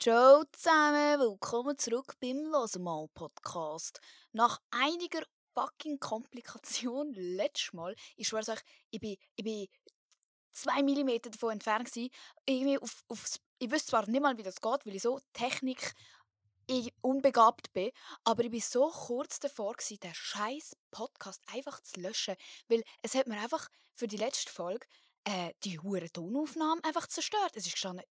Ciao zusammen, willkommen zurück beim «Hör's Podcast». Nach einiger fucking Komplikation letztes Mal, ich schwör's euch, ich bin 2 Millimeter davon entfernt gewesen, irgendwie ich wüsste zwar nicht mal, wie das geht, weil ich so Technik unbegabt bin, aber ich war so kurz davor gewesen, den scheiß Podcast einfach zu löschen, weil es hat mir einfach für die letzte Folge die hure Tonaufnahme einfach zerstört. Es ist gestanden,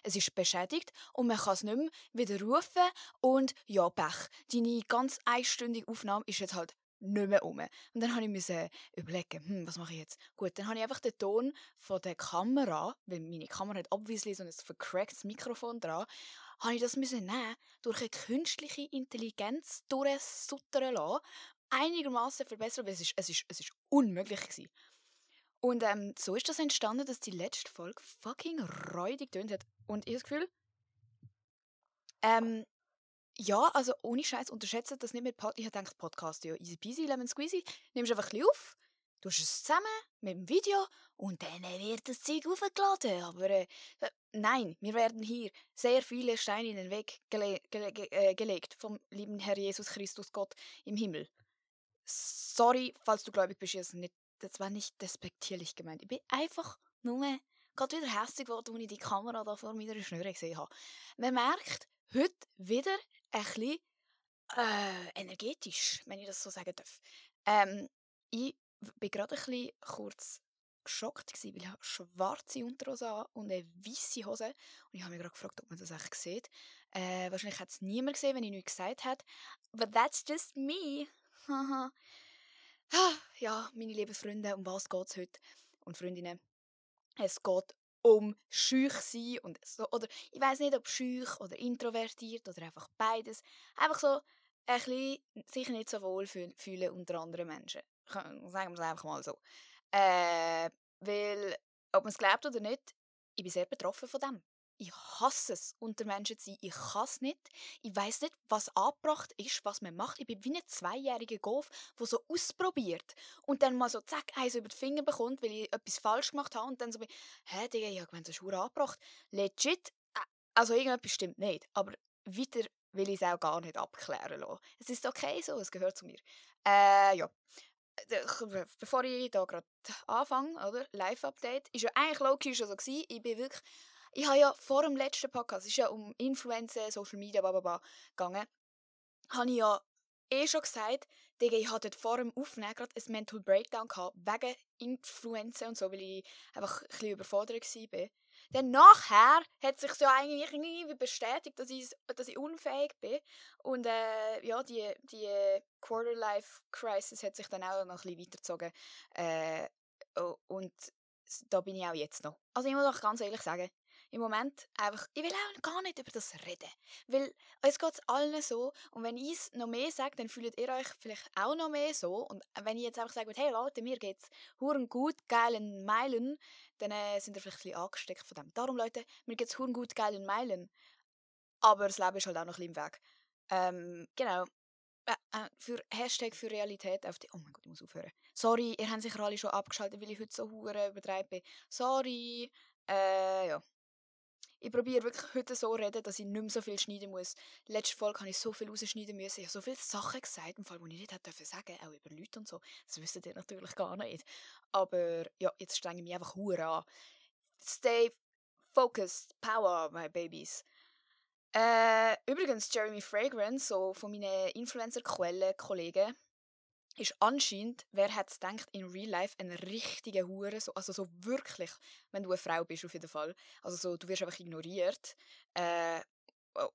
es ist beschädigt und man kann es nicht mehr widerrufen und ja, Pech. Deine ganz einstündige Aufnahme ist jetzt halt nicht mehr um. Und dann musste ich überlegen, was mache ich jetzt? Gut, dann habe ich einfach den Ton von der Kamera, weil meine Kamera hat obviously so ein vercracktes Mikrofon dran, habe ich das nehmen, durch eine künstliche Intelligenz durchsuttern lassen, einigermaßen verbessern, weil es ist unmöglich gewesen. Und so ist das entstanden, dass die letzte Folge fucking räudig tönt hat. Und ich habe das Gefühl, ja, also ohne Scheiß unterschätzt das nicht mit Ich habe gedacht, Podcast, ja, easy peasy, lemon squeezy, nimmst einfach ein bisschen auf, tust es zusammen mit dem Video und dann wird das Zeug aufgeladen. Aber nein, wir werden hier sehr viele Steine in den Weg gelegt vom lieben Herr Jesus Christus Gott im Himmel. Sorry, falls du gläubig bist, das war nicht despektierlich gemeint. Ich bin einfach nur gerade wieder hässlich geworden, als ich die Kamera da vor meiner Schnüre gesehen habe. Man merkt heute wieder ein bisschen energetisch, wenn ich das so sagen darf. Ich war gerade ein bisschen kurz geschockt gewesen, weil ich habe schwarze Unterhose an und eine weisse Hose. Und ich habe mich gerade gefragt, ob man das echt sieht. Wahrscheinlich hat es niemand gesehen, wenn ich nichts gesagt habe. But that's just me. Haha. Ja, meine lieben Freunde, um was geht es heute? Und Freundinnen, es geht um schüch sein und so, oder ich weiß nicht, ob schüch oder introvertiert oder einfach beides. Einfach so ein bisschen sich nicht so wohl fühlen unter anderen Menschen. Sagen wir es einfach mal so. Weil, ob man es glaubt oder nicht, ich bin sehr betroffen von dem. Ich hasse es, unter Menschen zu sein. Ich kann es nicht. Ich weiss nicht, was angebracht ist, was man macht. Ich bin wie ein zweijähriger Golf, der so ausprobiert und dann mal so zack, eins über die Finger bekommt, weil ich etwas falsch gemacht habe und dann so bin, hä, Digga, ich habe gemeint, das ist verdammt angebracht. Legit, also irgendetwas stimmt nicht, aber weiter will ich es auch gar nicht abklären lassen. Es ist okay so, es gehört zu mir. Ja. Bevor ich da gerade anfange, oder? Live-Update, ist ja eigentlich logisch so gewesen. Ich habe ja vor dem letzten Podcast, es ist ja um Influencer, Social Media, bla gegangen, habe ich ja schon gesagt, Digga, ich hatte vor dem Aufnehmen gerade ein Mental Breakdown gehabt, wegen Influencer und so, weil ich einfach ein bisschen überfordert war. Dann nachher hat sich ja eigentlich irgendwie bestätigt, dass ich unfähig bin. Und ja, die Quarter-Life-Crisis hat sich dann auch noch ein bisschen weitergezogen. Und da bin ich auch jetzt noch. Also ich muss auch ganz ehrlich sagen, im Moment einfach, ich will auch gar nicht über das reden. Weil es geht allen so und wenn ich es noch mehr sage, dann fühlt ihr euch vielleicht auch noch mehr so. Und wenn ich jetzt einfach sage, hey Leute, mir geht's huren gut, geilen Meilen, dann sind ihr vielleicht ein bisschen angesteckt von dem. Darum Leute, mir geht's huren gut, geilen Meilen. Aber das Leben ist halt auch noch ein bisschen im Weg. Genau. Für Hashtag für Realität auf die... Oh mein Gott, ich muss aufhören. Sorry, ihr habt sicher alle schon abgeschaltet, weil ich heute so hure übertreibt bin. Sorry. Ja. Ich probiere wirklich heute so zu reden, dass ich nicht mehr so viel schneiden muss. Letzte Folge habe ich so viel rausschneiden müssen. Ich habe so viele Sachen gesagt, im Fall, die ich nicht hätte sagen dürfen, auch über Leute und so. Das wisst ihr natürlich gar nicht. Aber ja, jetzt strenge ich mich einfach hure an. Stay focused. Power, my babies. Übrigens, Jeremy Fragrance, so von meinen Influencer-Quellen, Kollegen, ist anscheinend, wer hätte es gedacht, in Real Life ein richtiger Hure, also so wirklich, wenn du eine Frau bist auf jeden Fall. Also so, du wirst einfach ignoriert.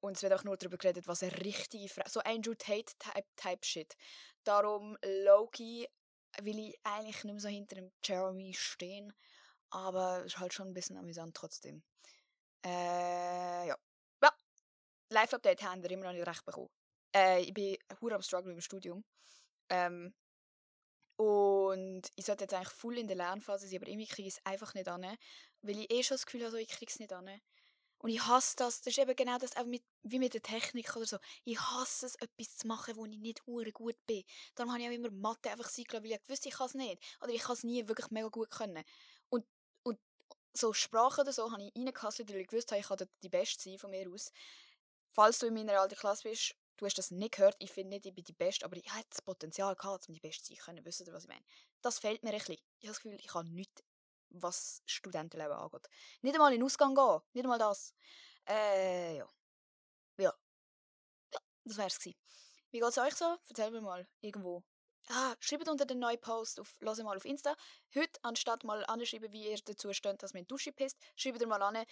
Und es wird auch nur darüber geredet, was eine richtige Frau, so Andrew Tate-Type Shit. Darum, Loki, will ich eigentlich nicht mehr so hinter dem Jeremy stehen, aber es ist halt schon ein bisschen amüsant trotzdem. Ja. Ja, Live-Update haben wir immer noch nicht recht bekommen. Ich bin hure am Struggle im Studium. Und ich sollte jetzt eigentlich voll in der Lernphase sein, aber irgendwie kriege ich es einfach nicht an, weil ich schon das Gefühl habe, ich kriege es nicht an. Und ich hasse das. Das ist eben genau das, auch wie mit der Technik oder so. Ich hasse es, etwas zu machen, wo ich nicht hure gut bin. Darum habe ich auch immer Mathe einfach sein gelassen, weil ich wusste, ich kann es nicht. Oder ich kann es nie wirklich mega gut können. Und so Sprache oder so habe ich reingehasselt, weil ich gewusst habe, ich kann die Beste sein von mir aus. Falls du in meiner alten Klasse bist, du hast das nicht gehört, ich finde nicht, ich bin die Beste, aber ich hatte das Potenzial gehabt, um die Beste zu sein können. Wisst ihr, was ich meine? Das fehlt mir ein bisschen. Ich habe das Gefühl, ich kann nichts, was Studentenleben angeht. Nicht einmal in den Ausgang gehen, nicht einmal das. Ja. Ja, das wär's gewesen. Wie geht's euch so? Erzähl mir mal, irgendwo. Schreibt unter den neuen Post hört mal auf Insta. Heute, anstatt mal anschreiben, wie ihr dazu steht, dass man in die Dusche pisst, schreibt ihr mal an,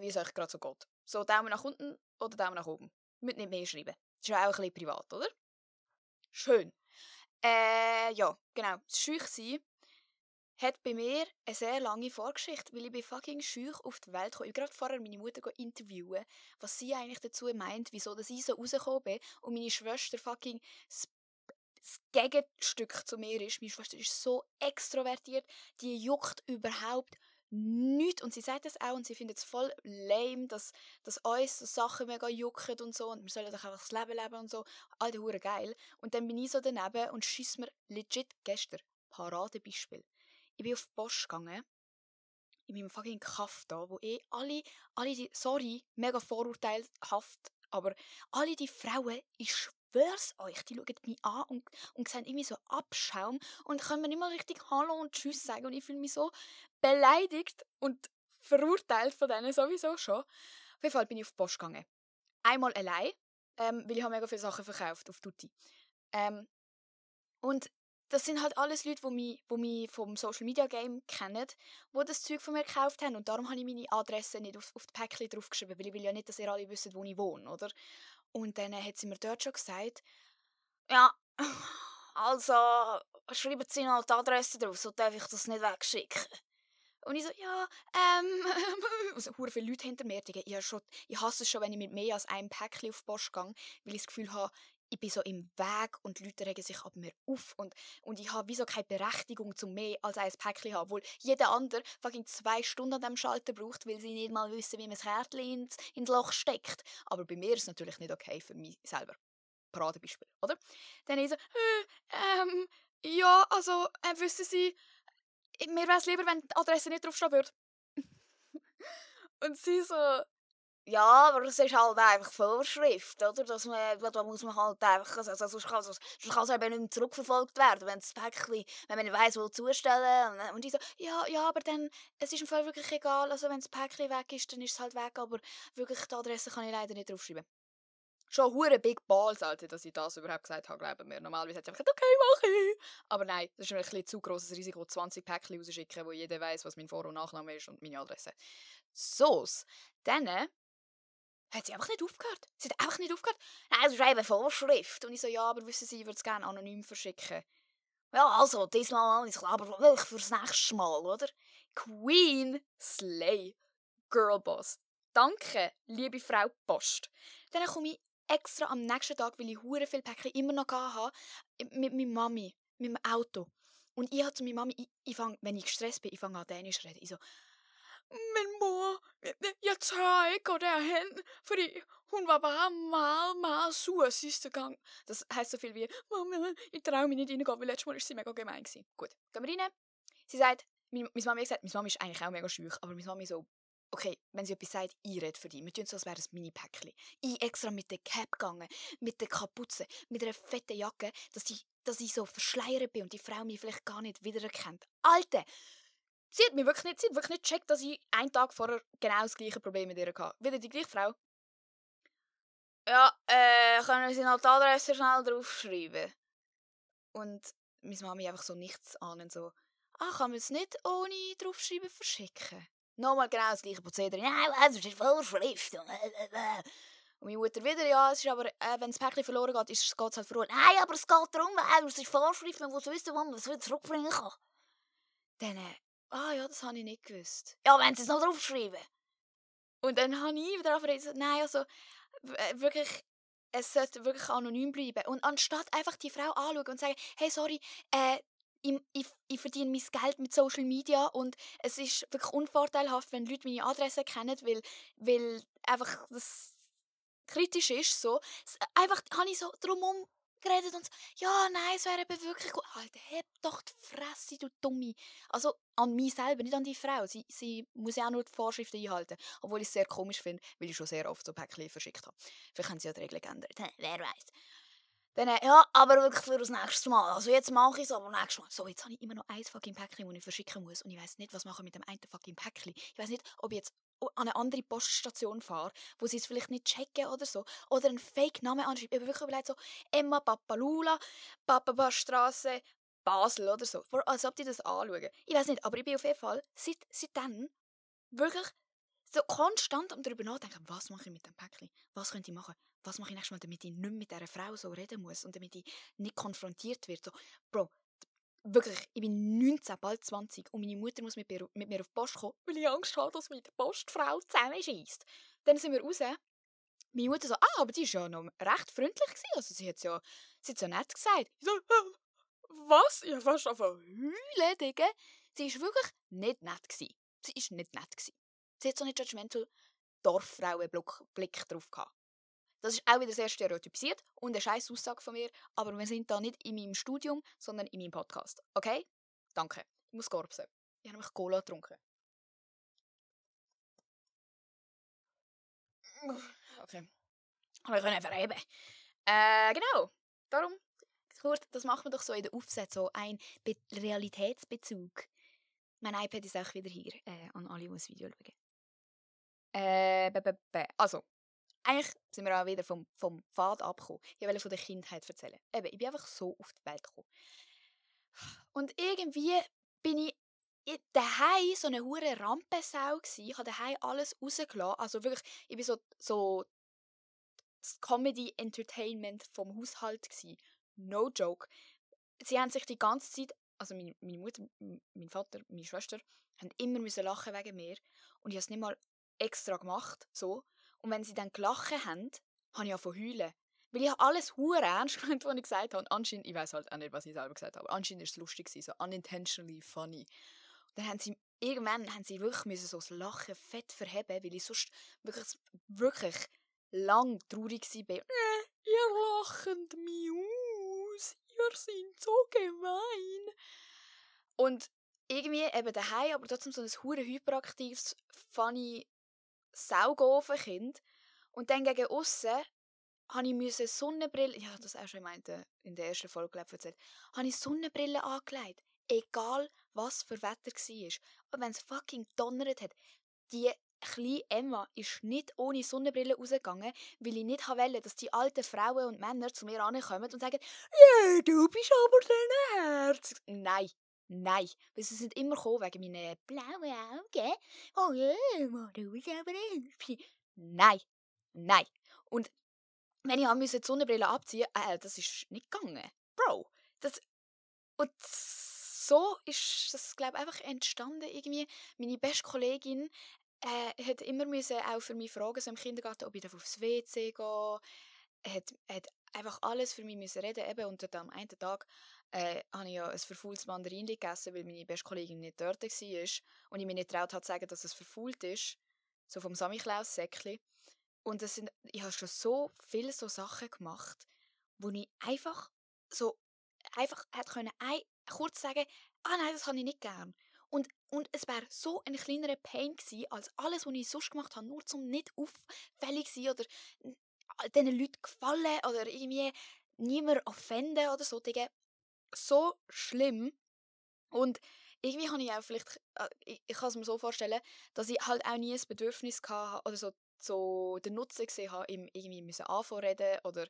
wie es euch gerade so geht. So Daumen nach unten oder Daumen nach oben. Müsst nicht mehr schreiben. Das ist ja auch ein bisschen privat, oder? Schön. Ja, genau. Das Schüchsein hat bei mir eine sehr lange Vorgeschichte, weil ich bin fucking schüch auf die Welt gekommen. Ich habe gerade vorher meine Mutter interviewen, was sie eigentlich dazu meint, wieso dass ich so rausgekommen bin und meine Schwester fucking das Gegenstück zu mir ist. Meine Schwester ist so extrovertiert, die juckt überhaupt nichts. Und sie sagt das auch und sie findet es voll lame, dass uns so Sachen mega jucken und so. Und wir sollen doch einfach das Leben leben und so. All hure geil. Und dann bin ich so daneben und schiss mir legit gestern. Paradebeispiel. Ich bin auf die Post gegangen, in meinem fucking Kaff da, wo alle die, sorry, mega vorurteilhaft, aber alle die Frauen, ich schwör's euch, die schauen mich an und sehen irgendwie so Abschaum und können mir nicht mal richtig Hallo und Tschüss sagen und ich fühle mich so beleidigt und verurteilt von denen sowieso schon. Auf jeden Fall bin ich auf die Post gegangen. Einmal allein, weil ich habe mega viele Sachen verkauft auf Tutti. Und das sind halt alles Leute, die mich vom Social Media Game kennen, die das Zeug von mir gekauft haben. Und darum habe ich meine Adresse nicht auf die Päckchen draufgeschrieben, weil ich will ja nicht, dass ihr alle wisst, wo ich wohne, oder? Und dann hat sie mir dort schon gesagt, ja, also schreiben Sie noch die Adresse drauf, so darf ich das nicht wegschicken. Und ich so, ja, also hure viele Leute hinter mir, ich hasse es schon, wenn ich mit mehr als einem Päckchen auf die Post gehe, weil ich das Gefühl habe, ich bin so im Weg und die Leute regen sich ab mir auf und ich habe wieso keine Berechtigung zum mehr als ein Päckchen zu haben, obwohl jeder andere fucking 2 Stunden an diesem Schalter braucht, weil sie nicht mal wissen, wie man das Kärtchen ins Loch steckt. Aber bei mir ist es natürlich nicht okay für mich selber. Paradebeispiel, oder? Dann ich so, ja, also, wissen Sie, mir wäre es lieber, wenn die Adresse nicht draufstehen würde. Und sie so, ja, aber das ist halt einfach Vorschrift, oder? Da muss man halt einfach, sonst kann es eben nicht mehr zurückverfolgt werden, wenn das Päckchen, wenn man nicht weiss, wo zustellen. Und ich so, ja, aber dann, es ist im Fall wirklich egal, also wenn das Päckchen weg ist, dann ist es halt weg, aber wirklich die Adresse kann ich leider nicht draufschreiben. Schon hure Big Balls, Alter, dass ich das überhaupt gesagt habe, glauben wir. Normalerweise hätte ich einfach gesagt, okay, mach ich. Aber nein, das ist ein bisschen zu grosses Risiko, 20 Päckchen rauszuschicken, wo jeder weiss, was mein Vor- und Nachname ist und meine Adresse. So's. Dann hat sie einfach nicht aufgehört. Sie hat einfach nicht aufgehört. Nein, das ist eben Vorschrift. Und ich so, ja, aber wissen Sie, ich würde es gerne anonym verschicken. Ja, also, diesmal ist klar, aber wirklich fürs nächste Mal, oder? Queen Slay. Girlboss. Danke, liebe Frau Post. Dann komme ich extra am nächsten Tag, weil ich hure viele Päckchen immer noch hatte, mit meiner Mami, mit dem Auto. Und ich habe zu meiner Mami, wenn ich gestresst bin, ich fange an Dänisch zu reden. Ich so, min mor, jeg tør ikke gå derhen, fordi hun var bare meget, meget sur sidste gang. Das heisst so viel wie, Mama, ich traue mich nicht reingehen, weil letztes Mal war sie mega gemein. Gut, gehen wir rein. Sie sagt, meine Mami hat gesagt, meine Mami ist eigentlich auch mega schüch, aber meine Mami so, okay, wenn sie etwas sagt, ich rede für dich. Wir tun so, als wäre es Mini-Päckchen. Ich extra mit der Cap gegangen, mit der Kapuze, mit einer fetten Jacke, dass ich so verschleiert bin und die Frau mich vielleicht gar nicht wiedererkennt. Alter! Sie hat wirklich nicht gecheckt, dass ich einen Tag vorher genau das gleiche Problem mit ihr hatte. Wieder die gleiche Frau. Ja, können Sie noch die Adresse schnell draufschreiben? Und meine Mami einfach so nichts ahnend so, kann man es nicht ohne draufschreiben verschicken? Nochmal genau das gleiche Prozedere. Nein, das ist Vorschrift. Und meine Mutter wieder, ja, es ist aber, wenn das Päckchen verloren geht, geht es halt verloren. Nein, aber es geht darum, es ist Vorschrift, man muss wissen, wann man es wieder zurückbringen kann. Dann, ja, das habe ich nicht gewusst. Ja, wenn Sie es noch draufschreiben. Und dann habe ich wieder gesagt, nein, also, wirklich, es sollte wirklich anonym bleiben. Und anstatt einfach die Frau anschauen und sagen, hey, sorry, ich verdiene mein Geld mit Social Media und es ist wirklich unvorteilhaft, wenn Leute meine Adresse kennen, weil einfach das kritisch ist. So. Einfach habe ich so drumherum geredet und so, ja, nein, es wäre eben wirklich gut. Alter, heb doch die Fresse, du Dumme. Also an mich selber, nicht an die Frau. Sie muss ja auch nur die Vorschriften einhalten. Obwohl ich es sehr komisch finde, weil ich schon sehr oft so Päckchen verschickt habe. Vielleicht haben sie ja die Regeln geändert. Wer weiß. Dann, ja, aber wirklich für das nächste Mal. Also jetzt mache ich es, aber nächstes Mal. So, jetzt habe ich immer noch ein fucking Päckchen, das ich verschicken muss. Und ich weiss nicht, was mache ich mit dem einen fucking Päckchen. Ich weiss nicht, ob ich jetzt an eine andere Poststation fahre, wo sie es vielleicht nicht checken oder so. Oder einen Fake-Namen anschreiben. Ich habe wirklich überlegt, so Emma Papalula, Papabastrasse, Basel oder so. Als ob die das anschauen. Ich weiss nicht, aber ich bin auf jeden Fall seitdem wirklich so konstant darüber nachdenken, was mache ich mit dem Päckchen? Was könnte ich machen? Was mache ich nächstes Mal, damit ich nicht mit dieser Frau so reden muss und damit ich nicht konfrontiert werde? So, Bro, wirklich, ich bin 19, bald 20 und meine Mutter muss mit mir auf die Post kommen, weil ich Angst habe, dass mich die Postfrau zusammenschießt. Dann sind wir raus. Meine Mutter so, aber die war ja noch recht freundlich gewesen. Also sie hat ja nett gesagt. Ich so, was? Ich habe fast angefangen heulen, Digga. Sie war wirklich nicht nett gewesen. Sie war nicht nett gewesen. Sie hat so einen judgmental Dorffrauenblick drauf gehabt. Das ist auch wieder sehr stereotypisiert und eine scheiß Aussage von mir, aber wir sind da nicht in meinem Studium, sondern in meinem Podcast. Okay? Danke. Ich muss gorbsen. Ich habe nämlich Cola getrunken. Okay. Aber wir können verheben. Genau. Darum, kurz, das macht man doch so in der Aufsätze, so ein Realitätsbezug. Mein iPad ist auch wieder hier, an alle, die das Video schauen. Also, eigentlich sind wir auch wieder vom Pfad abgekommen. Ich wollte von der Kindheit erzählen. Eben, ich bin einfach so auf die Welt gekommen. Und irgendwie bin ich daheim so eine hure Rampensau gsi. Ich habe daheim alles rausgelassen. Also wirklich, ich bin so das Comedy-Entertainment vom Haushalt gsi. No joke. Sie haben sich die ganze Zeit, also meine Mutter, mein Vater, meine Schwester, haben immer müssen lachen wegen mir. Und ich habe es nicht mal extra gemacht, so. Und wenn sie dann gelacht haben, habe ich angefangen zu heulen. Weil ich habe alles hure ernst gemeint, was ich gesagt habe. Und anscheinend, ich weiß halt auch nicht, was ich selber gesagt habe, aber anscheinend war es lustig, so unintentionally funny. Und dann irgendwann haben sie wirklich müssen so das Lachen fett verheben, weil ich sonst wirklich lang traurig war. Ihr lacht mich aus, ihr seid so gemein. Und irgendwie eben daheim, aber trotzdem so ein hure hyperaktives, funny Saugofen-Kind. Und dann gegen aussen musste ich Sonnenbrille, ich habe das auch schon in der ersten Folge erzählt, habe ich Sonnenbrille angelegt. Egal, was für Wetter war. Und wenn es fucking donnert hat, die kleine Emma ist nicht ohne Sonnenbrille rausgegangen, weil ich nicht wollte, dass die alten Frauen und Männer zu mir ankommen und sagen, «Ja, du bist aber dein Herz.» Nein. Weil sie sind immer gekommen wegen meinen blauen Augen. «Oh ja, du bist aber hübsch.» Nein. Und wenn ich die Sonnenbrille abziehen musste, das ist nicht gegangen. Bro, und so ist das, glaube ich, einfach entstanden irgendwie. Meine beste Kollegin hat immer auch für mich fragen, so im Kindergarten, ob ich aufs WC gehe. Hat einfach alles für mich müssen reden. Eben, und am einen Tag habe ich ja ein verfaultes Mandarinli gegessen, weil meine beste Kollegin nicht dort war. Und ich mir nicht getraut habe zu sagen, dass es verfault ist. So vom Samichlaus-Säckchen. Und ich habe schon so viele so Sachen gemacht, wo ich einfach hätte können kurz sagen, nein, das kann ich nicht gern. Und es wäre so ein kleinerer Pain gewesen, als alles, was ich sonst gemacht habe, nur zum nicht auffällig sein oder diesen Leuten gefallen oder irgendwie niemand offenden oder so. Digga. So schlimm. Und irgendwie habe ich auch vielleicht, ich kann es mir so vorstellen, dass ich halt auch nie ein Bedürfnis hatte oder so den Nutzen gesehen habe, ihm irgendwie müssen anvorreden oder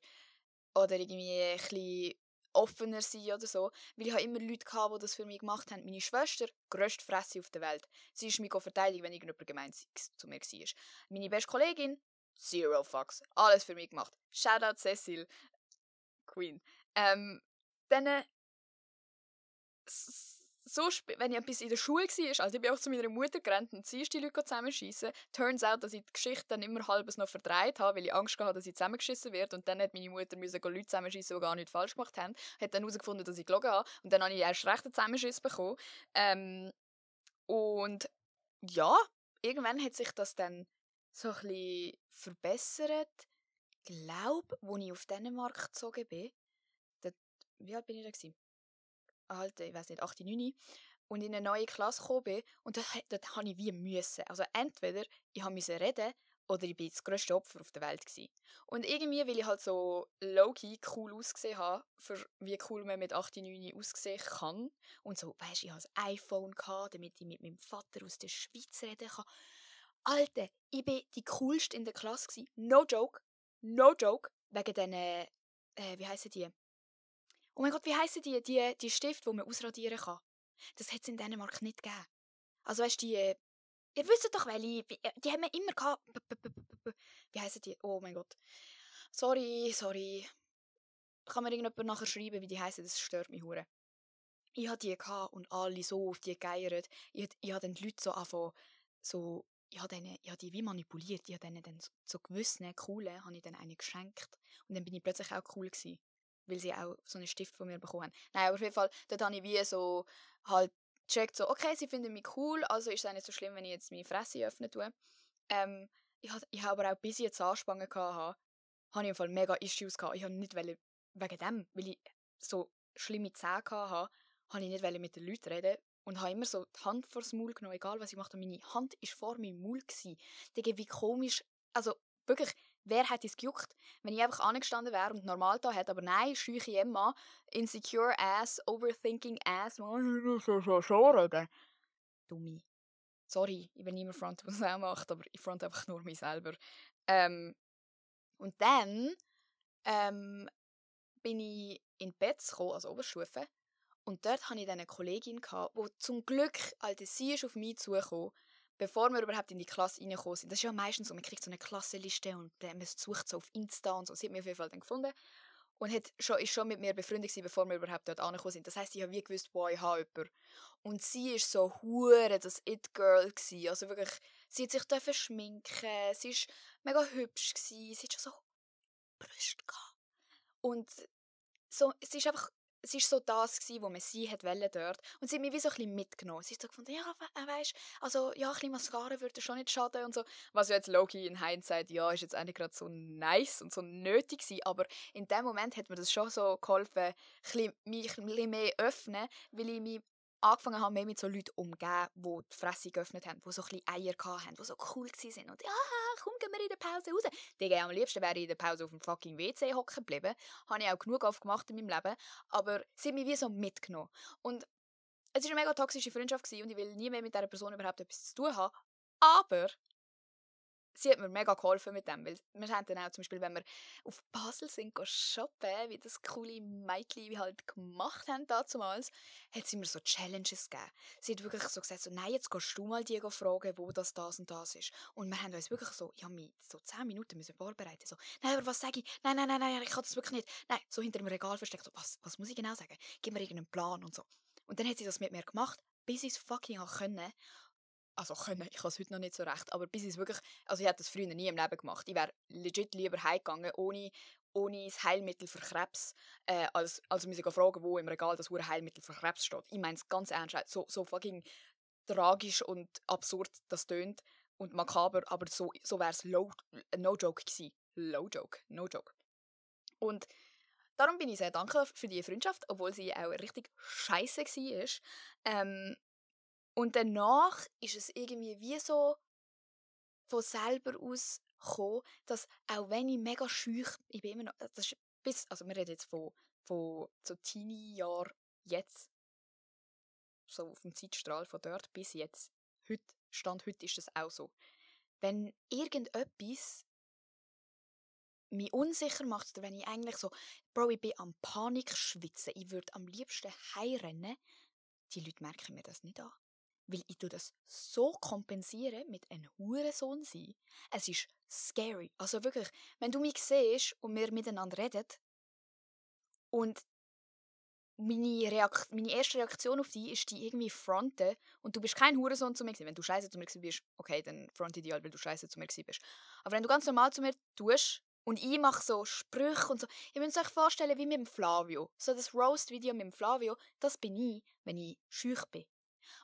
irgendwie ein bisschen offener sein oder so. Weil ich habe immer Leute gehabt, die das für mich gemacht haben. Meine Schwester, grösste Fresse auf der Welt. Sie ist mich verteidigen, wenn irgendjemand gemein zu mir war. Meine beste Kollegin, zero fucks. Alles für mich gemacht. Shoutout Cecil. Queen. Dann wenn ich etwas in der Schule war, also ich bin auch zu meiner Mutter gerannt und sie ist die Leute zusammenschießen. Turns out, dass ich die Geschichte dann immer halbes noch verdreht habe, weil ich Angst hatte, dass ich zusammengeschissen werde. Und dann hat meine Mutter Leute zusammenschießen, die gar nichts falsch gemacht haben. Hat dann herausgefunden, dass ich gelogen habe. Und dann habe ich erst recht einen Zusammenschiss bekommen. Und ja, irgendwann hat sich das dann so ein bisschen verbessert. Ich glaube, als ich auf Dänemark gezogen bin, wie alt bin ich da gewesen? Halt, ich weiß nicht, 8, 9. Und in eine neue Klasse gekommen bin. Und dort habe ich wie müssen. Also entweder ich musste reden oder ich war das grösste Opfer auf der Welt gewesen. Und irgendwie, weil ich halt so low-key cool ausgesehen habe, für wie cool man mit 8, 9 aussehen kann. Und so, weisst, ich hatte ein iPhone, damit ich mit meinem Vater aus der Schweiz reden kann. Alter, ich war die coolste in der Klasse gewesen. No joke. No joke. Wegen diesen, wie heissen die? Oh mein Gott, wie heissen die Stifte, die man ausradieren kann? Das hat es in Dänemark nicht gegeben. Also weißt du, ihr wisst doch welche, die haben wir immer gehabt. Wie heissen die? Oh mein Gott. Sorry. Kann mir irgendjemand nachher schreiben, wie die heissen? Das stört mich hure. Ich hatte die gehabt und alle so auf die gegeiert. Ich habe dann die Leute so angefangen, so, ich habe die wie manipuliert. Ich habe denen dann so gewissen, coolen, habe ich dann eine geschenkt. Und dann bin ich plötzlich auch cool gewesen, weil sie auch so einen Stift von mir bekommen haben. Nein, aber auf jeden Fall, dort habe ich wie so halt gecheckt, so, okay, sie finden mich cool, also ist es auch nicht so schlimm, wenn ich jetzt meine Fresse öffnen tue. Ich habe aber auch bis ich eine Zahnspange hatte, habe ich im Fall mega Issues gehabt. Ich habe nicht wegen dem, weil ich so schlimme Zähne hatte, habe ich nicht mit den Leuten reden und habe immer so die Hand vor das Maul genommen, egal was ich machte. Meine Hand war vor meinem Maul. Digga, wie komisch. Also wirklich, wer hätte es gejuckt, wenn ich einfach angestanden wäre und normal da hätte, aber nein, scheuche Emma, insecure ass, overthinking ass, so reden. Dumme. Sorry, ich bin niemand Front, was er macht, aber ich front einfach nur mich selber. Und dann bin ich in die Bett gekommen, also Oberstufe. Und dort hatte ich dann eine Kollegin, die zum Glück, Alter, sie ist auf mich zugekommen, bevor wir überhaupt in die Klasse reingekommen sind. Das ist ja meistens so, man kriegt so eine Klassenliste und man sucht so auf Insta und so. Sie hat mich auf jeden Fall dann gefunden und ist schon mit mir befreundet gewesen, bevor wir überhaupt dort angekommen sind. Das heisst, ich habe wie gewusst, boah, ich habe jemanden. Und sie war so hure das It-Girl gewesen. Also wirklich, sie hat sich dürfen schminken, sie war mega hübsch gewesen, sie hat schon so Brüste gehabt. Und so, es ist einfach, es ist so das gewesen, wo man sie hat wollen dort. Und sie hat mich wie so ein bisschen mitgenommen. Sie hat so gefunden, ja, weisst, also, ja, ein bisschen Mascara würde schon nicht schaden und so. Was jetzt Loki in Hindsight, ja, ist jetzt auch nicht gerade so nice und so nötig gewesen, aber in dem Moment hat mir das schon so geholfen, mich ein bisschen mehr öffnen, weil ich mich angefangen habe, mehr mit so Leuten umzugehen, die die Fresse geöffnet haben, die so ein bisschen Eier hatten, die so cool waren. Und ja, komm, gehen wir in der Pause raus. Digga, am liebsten wäre ich in der Pause auf dem fucking WC hocken geblieben. Habe ich auch genug aufgemacht in meinem Leben. Aber sie hat mich wie so mitgenommen. Und es war eine mega toxische Freundschaft und ich will nie mehr mit dieser Person überhaupt etwas zu tun haben. Aber sie hat mir mega geholfen mit dem, weil wir haben dann auch zum Beispiel, wenn wir auf Basel sind, shoppen, wie das coole Mädchen halt gemacht haben damals, hat sie mir so Challenges gegeben. Sie hat wirklich so gesagt, so, nein, jetzt gehst du mal die fragen, wo das und das ist. Und wir haben uns wirklich so, ich habe mich so 10 Minuten müssen vorbereiten, so, nein, aber was sage ich? Nein, ich kann das wirklich nicht. Nein, so hinter dem Regal versteckt, so, was muss ich genau sagen? Gib mir irgendeinen Plan und so. Und dann hat sie das mit mir gemacht, bis ich es fucking können. Also können, ich kann es heute noch nicht so recht, aber bis ich es wirklich, also ich hätte das früher nie im Leben gemacht. Ich wäre legit lieber heimgegangen, ohne das Heilmittel für Krebs, als mich fragen, wo im Regal das hure Heilmittel für Krebs steht. Ich meine es ganz ernst, so fucking tragisch und absurd das tönt und makaber, aber so wäre es no joke gewesen. No joke. Und darum bin ich sehr dankbar für die Freundschaft, obwohl sie auch richtig scheiße war. Und danach ist es irgendwie wie so von selber aus gekommen, dass auch wenn ich mega schüch, ich bin immer noch, das ist also wir reden jetzt von so Teenie-Jahr jetzt, so auf dem Zeitstrahl von dort bis jetzt, Stand heute ist das auch so. Wenn irgendetwas mich unsicher macht, oder wenn ich eigentlich so, Bro, ich bin am Panik schwitzen, ich würde am liebsten heimrennen, die Leute merken mir das nicht an. Weil ich das so kompensiere mit einem Hurensohn sein. Es ist scary. Also wirklich, wenn du mich siehst und wir miteinander reden und meine erste Reaktion auf dich ist, die irgendwie fronten und du bist kein Hurensohn zu mir gewesen. Wenn du scheiße zu mir gewesen bist, okay, dann fronte ich dich halt, weil du scheiße zu mir gewesen bist. Aber wenn du ganz normal zu mir tust und ich mache so Sprüche und so, ihr müsst euch vorstellen, wie mit dem Flavio. So das Roast-Video mit dem Flavio, das bin ich, wenn ich schüch bin.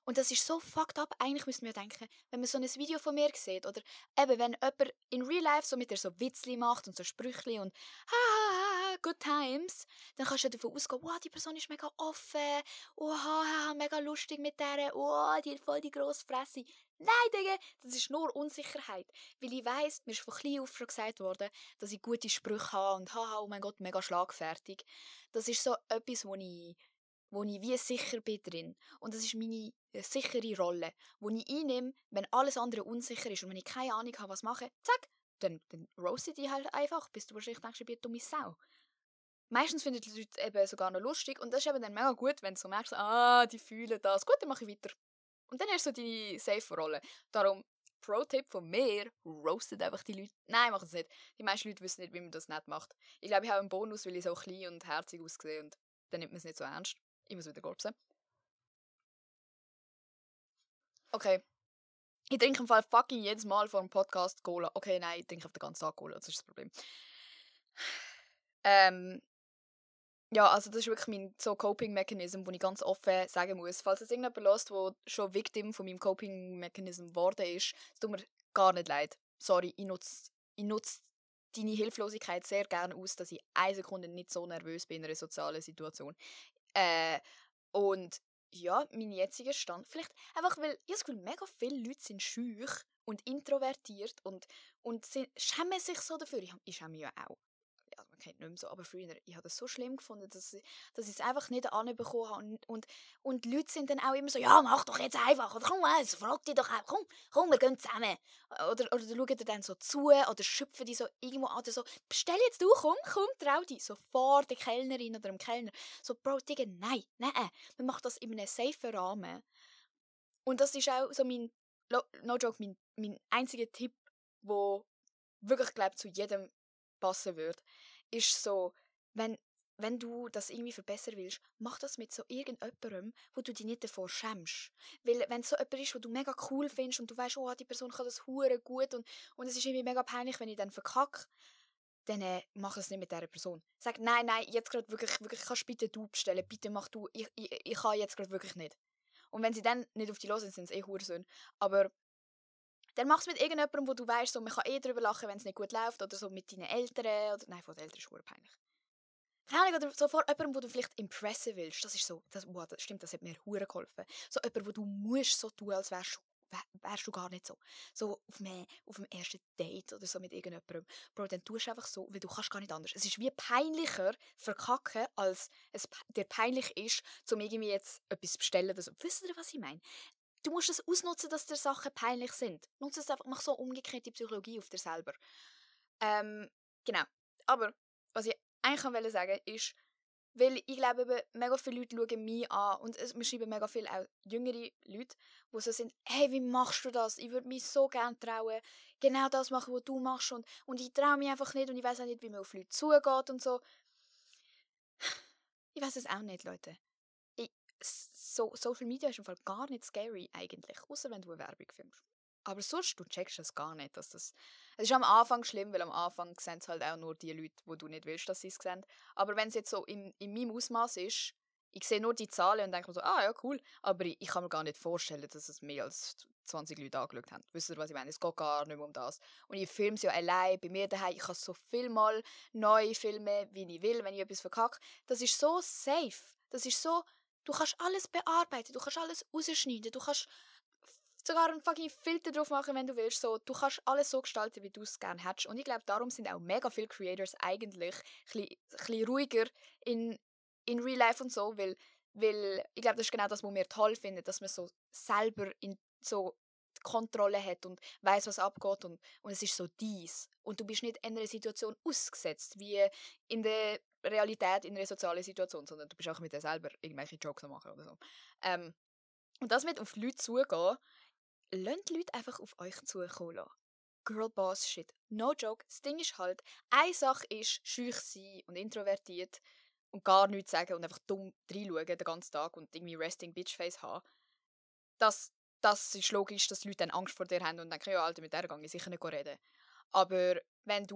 Und das ist so fucked up. Eigentlich müssen wir denken, wenn man so ein Video von mir sieht oder eben wenn jemand in Real Life so mit dir so Witzli macht und so Sprüchli und good times, dann kannst du davon ausgehen, wow, die Person ist mega offen, mega lustig mit der, die hat voll die grosse Fresse. Nein, Digga, das ist nur Unsicherheit. Weil ich weiss, mir ist von klein auf schon gesagt worden, dass ich gute Sprüche habe und oh mein Gott, mega schlagfertig. Das ist so etwas, wo ich wie sicher bin drin. Und das ist meine sichere Rolle, wo ich einnehme, wenn alles andere unsicher ist und wenn ich keine Ahnung habe, was mache, zack, dann roaste ich die halt einfach, bis du wahrscheinlich denkst, ich bin eine dumme Sau. Meistens finden die Leute eben sogar noch lustig und das ist eben dann mega gut, wenn du so merkst, die fühlen das, gut, dann mache ich weiter. Und dann ist so die Safe-Rolle. Darum, Pro-Tipp von mir, roastet einfach die Leute. Nein, macht es nicht. Die meisten Leute wissen nicht, wie man das nicht macht. Ich glaube, ich habe einen Bonus, weil ich so klein und herzig aussehe und dann nimmt man es nicht so ernst. Ich muss wieder gurpsen. Okay. Ich trinke im Fall fucking jedes Mal vor dem Podcast Cola. Okay, nein, ich trinke auf den ganzen Tag Cola, das ist das Problem. Ja, also das ist wirklich mein so Coping-Mechanism, den ich ganz offen sagen muss. Falls es irgendjemand hört, der schon Victim von meinem Coping-Mechanism geworden ist, es tut mir gar nicht leid. Sorry, ich nutze deine Hilflosigkeit sehr gerne aus, dass ich 1 Sekunde nicht so nervös bin in einer sozialen Situation. Und ja, mein jetziger Stand, vielleicht einfach, weil ich das Gefühl, mega viele Leute sind schüch und introvertiert und schämen sich so dafür. Ich schäme mich ja auch. Ja, man kennt nicht mehr so, aber früher, ich habe das so schlimm gefunden, dass ich es einfach nicht anbekommen habe. Und die Leute sind dann auch immer so, ja, mach doch jetzt einfach, oder komm, also, frag dich doch auch, komm, wir gehen zusammen. Oder schauen dir dann so zu, oder schöpfen die so irgendwo an, oder so, bestell jetzt du, komm, trau dich, so vor der Kellnerin oder dem Kellner. So, Bro, Digga, nein, man macht das in einem safen Rahmen. Und das ist auch so no joke, mein einziger Tipp, wo wirklich, glaube zu jedem passen würde, ist so, wenn du das irgendwie verbessern willst, mach das mit so irgendjemandem, wo du dich nicht davor schämst. Weil wenn es so jemand ist, wo du mega cool findest und du weißt, die Person kann das hure gut und es ist irgendwie mega peinlich, wenn ich dann verkacke, dann mach es nicht mit dieser Person. Sag, nein, jetzt gerade wirklich, kannst du bitte du bestellen, bitte mach du, ich kann jetzt gerade wirklich nicht. Und wenn sie dann nicht auf die hören, sind es Hurensohn. Aber dann mach es mit irgendjemandem, wo du weißt, so, man kann drüber lachen, wenn es nicht gut läuft. Oder so mit deinen Eltern. Oder, nein, von den Eltern ist es peinlich. Keine Ahnung, oder so vor jemandem, wo du vielleicht impressen willst. Das ist so, das stimmt, das hat mir hure geholfen. So jemand, wo du musst so tun, als wärst du gar nicht so. So auf dem ersten Date oder so mit irgendjemandem. Bro, dann tust du einfach so, weil du kannst gar nicht anders. Es ist wie peinlicher verkacken, als es dir peinlich ist, um irgendwie jetzt etwas zu bestellen oder so. Wisst ihr, was ich meine? Du musst es ausnutzen, dass dir Sachen peinlich sind. Nutze es einfach, mach so umgekehrte Psychologie auf dir selber. Genau. Aber, was ich eigentlich wollte sagen, ist, weil ich glaube, eben, mega viele Leute schauen mich an und mir schreiben mega viele auch jüngere Leute, die so sind, hey, wie machst du das? Ich würde mich so gerne trauen, genau das machen, was du machst und ich traue mich einfach nicht und ich weiß auch nicht, wie man auf Leute zugeht und so. Ich weiß es auch nicht, Leute. Social Media ist im Fall gar nicht scary eigentlich, außer wenn du eine Werbung filmst. Aber sonst, du checkst es gar nicht. Es ist am Anfang schlimm, weil am Anfang sehen es halt auch nur die Leute, wo du nicht willst, dass sie es sehen. Aber wenn es jetzt so in meinem Ausmaß ist, ich sehe nur die Zahlen und denke mir so, ja, cool. Aber ich kann mir gar nicht vorstellen, dass es mehr als 20 Leute angeschaut haben. Wisst ihr, was ich meine? Es geht gar nicht mehr um das. Und ich filme es ja allein bei mir daheim. Ich kann so viel mal neu filmen, wie ich will, wenn ich etwas verkacke. Das ist so safe. Das ist so, du kannst alles bearbeiten, du kannst alles rausschneiden, du kannst sogar einen fucking Filter drauf machen, wenn du willst. So, du kannst alles so gestalten, wie du es gerne hättest. Und ich glaube, darum sind auch mega viele Creators eigentlich ein bisschen ruhiger in Real Life und so, weil ich glaube, das ist genau das, was wir toll finden, dass man so selber in so die Kontrolle hat und weiß, was abgeht und es ist so dies. Und du bist nicht in einer Situation ausgesetzt, wie in der Realität, in einer sozialen Situation, sondern du bist auch mit dir selber irgendwelche Jokes machen oder so. Und das mit auf Leute zugehen, lasst die Leute einfach auf euch zukommen lassen. Girlboss Shit. No joke. Das Ding ist halt, eine Sache ist, schüch sein und introvertiert und gar nichts sagen und einfach dumm reinschauen den ganzen Tag und irgendwie Resting Bitchface haben. Das ist logisch, dass die Leute dann Angst vor dir haben und denken, ja, Alter, mit der gehe ich sicher nicht reden. Aber wenn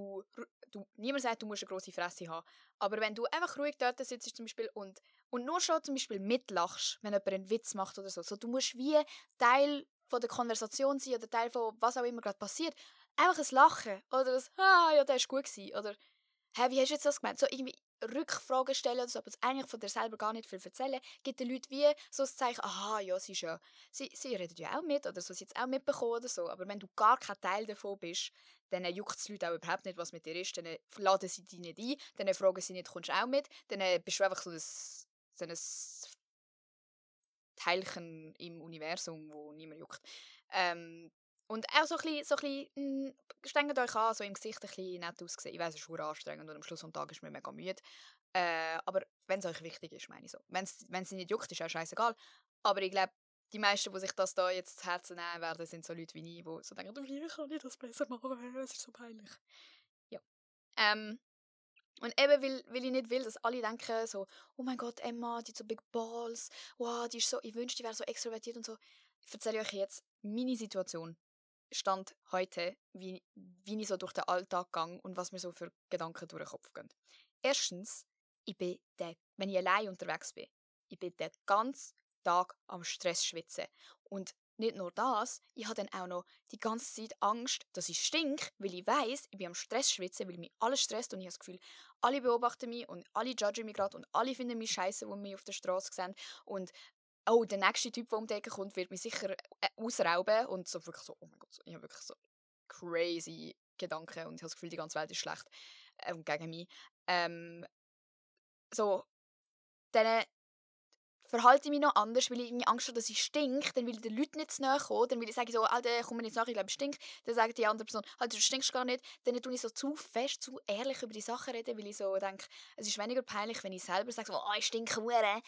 niemand sagt, du musst eine grosse Fresse haben, aber wenn du einfach ruhig dort sitzt zum Beispiel und und nur schon zum Beispiel mitlachst, wenn jemand einen Witz macht oder so. So, du musst wie Teil von der Konversation sein oder Teil von was auch immer gerade passiert. Einfach ein Lachen oder ein ja, der war gut gewesen. Oder «Hä, wie hast du jetzt das gemeint?» So irgendwie Rückfragen stellen oder so, aber eigentlich von dir selber gar nicht viel erzählen, gibt den Leuten wie so das Zeichen, aha, ja, sie redet ja auch mit oder so, sie hat es auch mitbekommen oder so. Aber wenn du gar kein Teil davon bist, dann juckt es die Leute auch überhaupt nicht, was mit dir ist. Dann laden sie dich nicht ein, dann fragen sie nicht, kommst du auch mit? Dann bist du einfach so ein Teilchen im Universum, wo niemand juckt. Und auch strengt euch an, so im Gesicht ein bisschen nett aussehen. Ich weiss, es ist verdammt anstrengend und am Schluss des Tages ist man mega müde. Aber wenn es euch wichtig ist, meine ich so. Wenn es nicht juckt, ist auch scheißegal. Aber ich glaube, die meisten, die sich das da jetzt zu Herzen nehmen werden, sind so Leute wie ich, die so denken, wie kann ich das besser machen? Es ist so peinlich. Ja. Und eben, weil ich nicht will, dass alle denken so, oh mein Gott, Emma, die hat so big balls, wow, die ist so, ich wünschte, die wäre so extrovertiert und so. Ich erzähle euch jetzt meine Situation. Stand heute, wie ich so durch den Alltag gehe und was mir so für Gedanken durch den Kopf gehen. Erstens, wenn ich allein unterwegs bin, ich bin den ganzen Tag am Stress schwitzen. Und nicht nur das, ich habe dann auch noch die ganze Zeit Angst, dass ich stinke, weil ich weiss, ich bin am Stress schwitzen, weil mich alles stresst und ich habe das Gefühl, alle beobachten mich und alle judgen mich gerade und alle finden mich scheiße, die mich auf der Straße sehen. Und oh, der nächste Typ, der um die Ecke kommt, wird mich sicher ausrauben. Und so wirklich so, oh mein Gott, ich habe wirklich so crazy Gedanken und ich habe das Gefühl, die ganze Welt ist schlecht und gegen mich. So, dann verhalte ich mich noch anders, weil ich irgendwie Angst habe, dass ich stinke. Dann will ich den Leuten nicht zu nahe kommen. Dann will ich sagen, so, Alter, komm mir nicht nach, ich glaube, ich stink. Dann sagt die andere Person, Alter, du stinkst gar nicht. Dann tue ich so zu fest, zu ehrlich über die Sachen reden, weil ich so denke, es ist weniger peinlich, wenn ich selber sage, so, oh, ich stinke hure.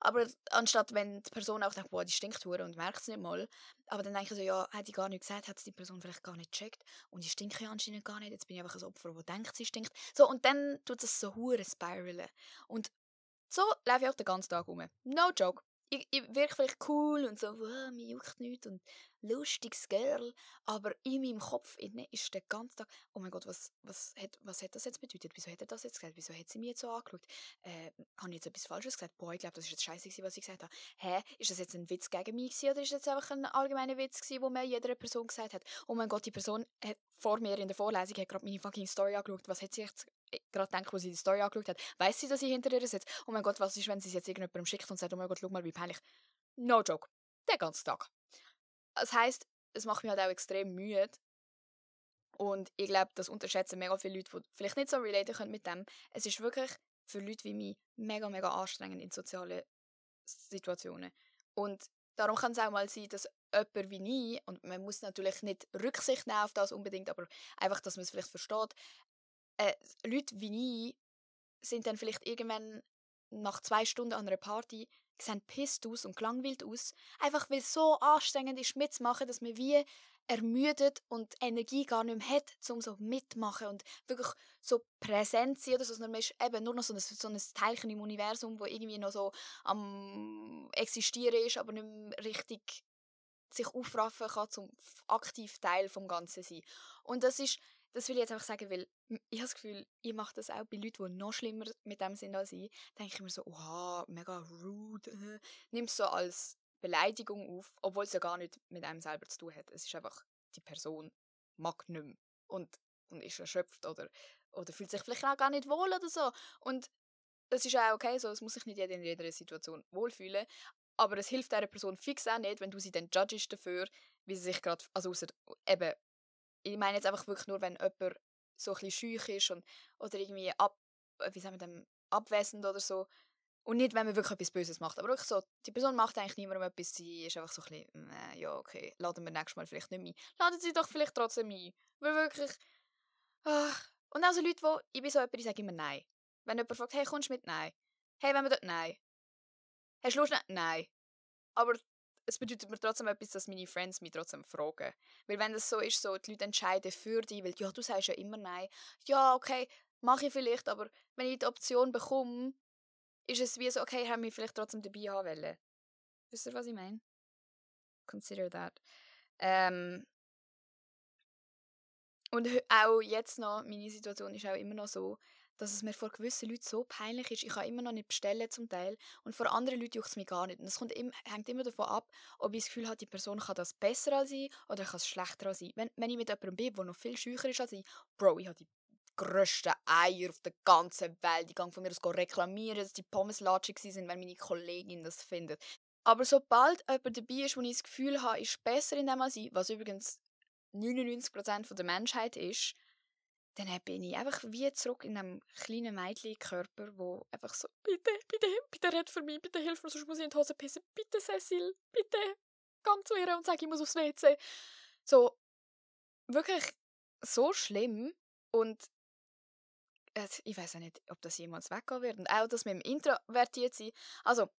Aber anstatt, wenn die Person auch denkt, boah, die stinkt hure und merkt es nicht mal. Aber dann denke ich so, ja, hat die gar nicht gesagt, hat es die Person vielleicht gar nicht gecheckt. Und ich stinke ja anscheinend gar nicht. Jetzt bin ich einfach ein Opfer, das denkt, sie stinkt. So, und dann tut es so hure spiralen. Und so laufe ich auch den ganzen Tag rum. No joke. Ich wirke vielleicht cool und so, wow, mir juckt nichts und lustiges Girl. Aber in meinem Kopf innen ist der ganze Tag, oh mein Gott, was hat das jetzt bedeutet? Wieso hat er das jetzt gesagt? Wieso hat sie mich jetzt so angeschaut? Habe ich jetzt etwas Falsches gesagt? Boah, ich glaube, das ist jetzt scheiße, was ich gesagt habe. Hä, ist das jetzt ein Witz gegen mich gewesen, oder ist das einfach ein allgemeiner Witz gewesen, wo mir jeder Person gesagt hat? Oh mein Gott, die Person hat vor mir in der Vorlesung hat gerade meine fucking Story angeschaut. Was hat sie jetzt gerade gedacht, wo sie die Story angeschaut hat? Weiss sie, dass ich hinter ihr sitze? Oh mein Gott, was ist, wenn sie es jetzt irgendjemandem schickt und sagt, oh mein Gott, schau mal, wie peinlich. No joke. Den ganzen Tag. Das heisst, es macht mich halt auch extrem müde. Und ich glaube, das unterschätzen mega viele Leute, die vielleicht nicht so relaten können mit dem. Es ist wirklich für Leute wie mich mega, mega anstrengend in sozialen Situationen. Und darum kann es auch mal sein, dass jemand wie ich, und man muss natürlich nicht Rücksicht nehmen auf das unbedingt, aber einfach, dass man es vielleicht versteht, Leute wie ich sind dann vielleicht irgendwann nach 2 Stunden an einer Party sehen pisst aus und gelangweilt aus. Einfach weil es so anstrengend ist mitzumachen, dass man wie ermüdet und Energie gar nicht mehr hat, um so mitmachen und wirklich so präsent sein oder so. Man ist eben nur noch so ein Teilchen im Universum, wo irgendwie noch so am existieren ist, aber nicht mehr richtig sich aufraffen kann, um aktiv Teil vom Ganzen zu sein. Und das will ich jetzt einfach sagen, weil ich habe das Gefühl, ich mache das auch bei Leuten, die noch schlimmer mit dem sind als ich. Denke ich mir so, oha, mega rude. Nimm es so als Beleidigung auf, obwohl es ja gar nicht mit einem selber zu tun hat. Es ist einfach, die Person mag nicht mehr und ist erschöpft oder fühlt sich vielleicht auch gar nicht wohl oder so. Und das ist auch okay, so, es muss sich nicht jeder in jeder Situation wohlfühlen. Aber es hilft dieser Person fix auch nicht, wenn du sie dann judgest dafür, wie sie sich gerade, also ausser, eben, ich meine jetzt einfach wirklich nur, wenn jemand so ein bisschen schüch ist oder irgendwie wie sagen wir dem, abwesend oder so. Und nicht, wenn man wirklich etwas Böses macht. Aber wirklich so, die Person macht eigentlich niemandem etwas, sie ist einfach so ein bisschen, ja okay, laden wir nächstes Mal vielleicht nicht mehr ein. Laden sie doch vielleicht trotzdem ein. Weil wirklich, und auch so Leute, ich bin so jemand, die sagen immer Nein. Wenn jemand fragt, hey, kommst du mit? Nein. Hey, wenn wir dort? Nein. Hast du Lust? Nein. Aber es bedeutet mir trotzdem etwas, dass meine Friends mich trotzdem fragen. Weil wenn das so ist, so, die Leute entscheiden für dich, weil ja, du sagst ja immer Nein. Ja, okay, mache ich vielleicht, aber wenn ich die Option bekomme, ist es wie so, okay, haben mich vielleicht trotzdem dabei haben wollen. Wisst ihr, was ich meine? Consider that. Und auch jetzt noch, meine Situation ist auch immer noch so, dass es mir vor gewissen Leuten so peinlich ist. Ich kann immer noch nicht bestellen zum Teil. Und vor anderen Leuten juckt es mich gar nicht. Und es hängt immer davon ab, ob ich das Gefühl habe, die Person kann das besser als ich oder kann es schlechter als ich. Wenn ich mit jemandem bin, der noch viel schücher ist als ich, Bro, ich habe die grössten Eier auf der ganzen Welt. Ich gehe von mir aus reklamieren, dass die Pommes latschig sind, wenn meine Kollegin das findet. Aber sobald jemand dabei ist, wo ich das Gefühl habe, ist besser in dem als ich, was übrigens 99% der Menschheit ist, dann bin ich einfach wie zurück in einem kleinen Mädchenkörper, wo einfach so, bitte, bitte, bitte red für mich, bitte hilf mir, sonst muss ich in die Hose pissen, bitte Cecil, bitte, geh zu ihr und sag, ich muss aufs WC. So, wirklich so schlimm und ich weiß auch nicht, ob das jemals weggehen wird. Und auch das mit dem introvertiert sein. Also,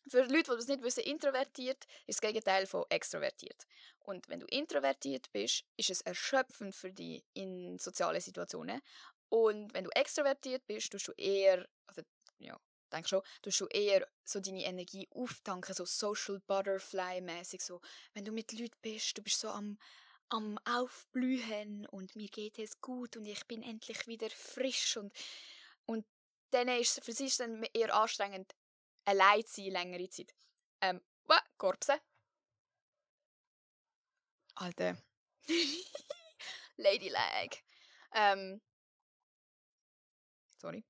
für Leute, die das nicht wissen, introvertiert ist das Gegenteil von extrovertiert. Und wenn du introvertiert bist, ist es erschöpfend für dich in sozialen Situationen. Und wenn du extrovertiert bist, tust du eher, also ja, denk schon, tust du eher so deine Energie auftanken, so Social Butterfly-mäßig, so, wenn du mit Leuten bist, du bist so am Aufblühen und mir geht es gut und ich bin endlich wieder frisch und dann ist für sie ist es dann eher anstrengend, allein zu sein, längere Zeit. Korpse. Alter. Ladylike. Sorry.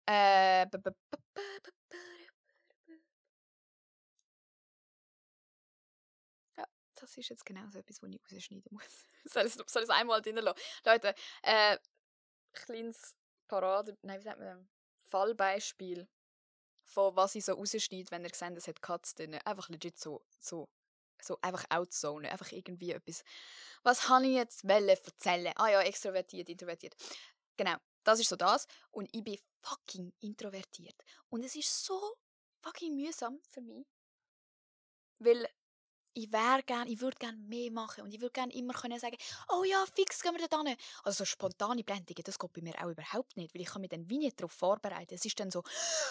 Ja, das ist jetzt genau so etwas, was ich rausschneiden muss. soll ich es einmal drin lassen? Leute, kleines wie sagt man, Fallbeispiel von was ich so rausschneide, wenn ihr seht, es hat Cuts drin. Einfach legit so einfach outzonen. Einfach irgendwie etwas. Was habe ich jetzt erzählen? Ah ja, extrovertiert, introvertiert. Genau, das ist so das. Und ich bin fucking introvertiert. Und es ist so fucking mühsam für mich. Weil ich würde gerne mehr machen und ich würde gerne immer können sagen, oh ja, fix, gehen wir da hin. Also so spontane Blendungen, das geht bei mir auch überhaupt nicht, weil ich kann mich dann wie nicht darauf vorbereiten. Es ist dann so,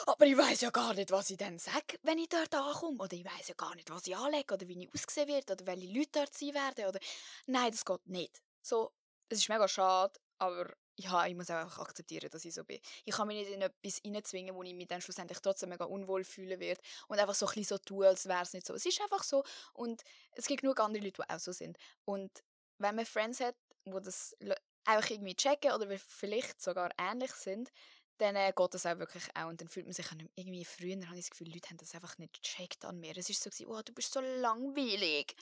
aber ich weiß ja gar nicht, was ich dann sage, wenn ich dort ankomme. Oder ich weiß ja gar nicht, was ich anlege oder wie ich aussehen werde oder welche Leute dort sein werden. Oder nein, das geht nicht. So, es ist mega schade, aber ja, ich muss auch einfach akzeptieren, dass ich so bin. Ich kann mich nicht in etwas reinzwingen, wo ich mich dann schlussendlich trotzdem mega unwohl fühlen werde und einfach so ein bisschen so tun, als wäre es nicht so. Es ist einfach so und es gibt genug andere Leute, die auch so sind. Und wenn man Friends hat, die das einfach irgendwie checken oder vielleicht sogar ähnlich sind, dann geht das auch wirklich auch. Und dann fühlt man sich irgendwie früher, habe ich das Gefühl, Leute haben das einfach nicht gecheckt an mir. Es ist so gewesen, oh, du bist so langweilig.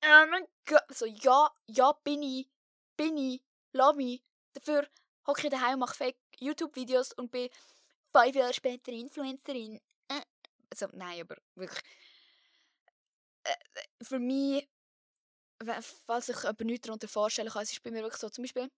Oh mein Gott. So, ja, bin ich, lass mich. Dafür hocke ich daheim und mache fake YouTube-Videos und bin 5 Jahre später Influencerin. Also, nein, aber wirklich. Für mich, falls sich jemand nichts darunter vorstellen kann, es ist bei mir wirklich so, zum Beispiel,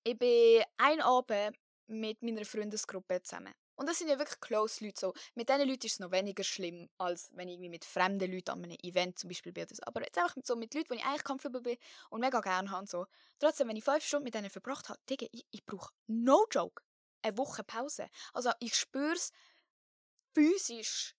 ich bin einen Abend mit meiner Freundesgruppe zusammen. Und das sind ja wirklich close Leute. So. Mit diesen Leuten ist es noch weniger schlimm, als wenn ich irgendwie mit fremden Leuten an einem Event zum Beispiel bin. Aber jetzt einfach so mit Leuten, die ich eigentlich comfortable bin und mega gerne habe. So. Trotzdem, wenn ich 5 Stunden mit denen verbracht habe, Digga, ich brauche no joke eine Woche Pause. Also ich spüre es physisch.